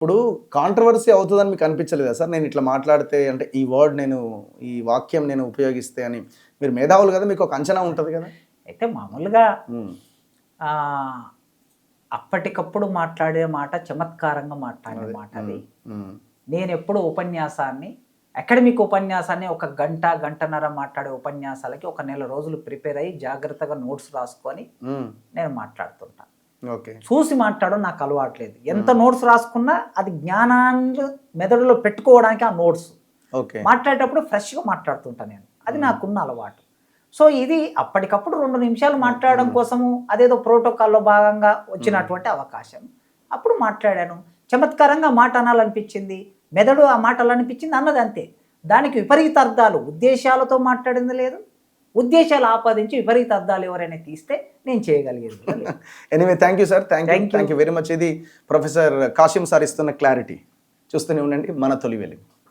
ఇప్పుడు కాంట్రవర్సీ అవుతుందని మీకు అనిపించలేదా సార్? నేను ఇట్లా మాట్లాడితే అంటే ఈ వర్డ్ ఈ వాక్యం నేను ఉపయోగిస్తే అని. మీరు మేధావులు కదా! మీకు ఒక అంచనా ఉంటది కదా! అయితే మామూలుగా హ్మ్. ఆహ్, అప్పటికప్పుడు మాట్లాడే మాట చమత్కారంగా మాట్లాడిన అదే. మాట అది. హ్మ్. హ్మ్. నేనెప్పుడు ఉపన్యాసాన్ని అకాడమిక్ ఉపన్యాసాన్ని ఒక గంట, గంటన్నర మాట్లాడే ఉపన్యాసాలకి ఒక నెల రోజులు ప్రిపేర్ అయ్యి జాగ్రత్తగా నోట్స్ రాసుకొని హ్మ్. నేను మాట్లాడుతుంటా. ఓకే. చూసి మాట్లాడడం నాకు అలవాట్లేదు. ఎంత నోట్స్ రాసుకున్నా అది జ్ఞానాన్ని మెదడులో పెట్టుకోవడానికి ఆ నోట్స్. ఓకే. మాట్లాడేటప్పుడు ఫ్రెష్‌గా మాట్లాడుతుంటా నేను. అది హ్మ్. నాకున్న అలవాటు. సో, ఇది అప్పటికప్పుడు 2 నిమిషాలు మాట్లాడడం హ్మ్. కోసము అదేదో ప్రోటోకాల్‌లో భాగంగా హ్మ్. వచ్చినటువంటి అవకాశం. అప్పుడు మాట్లాడాను. చమత్కారంగా మాట అనాలనిపించింది. మెదడు ఆ మాట అనిపించింది అన్నది అంతే. దానికి విపరీత అర్థాలు, ఉద్దేశాలతో మాట్లాడింది లేదు. ఉద్దేశాలు ఆపాదించి విపరీత అర్థాలు ఎవరైనా తీస్తే నేను చేయగలిగేది కూడా లేదు. Anyway thank you sir. Thank you. Thank you very much. ఇది ప్రొఫెసర్ కాసిం సార్ ఇస్తున్న క్లారిటీ. చూస్తూనే ఉండండి మన తొలి వెలుగు.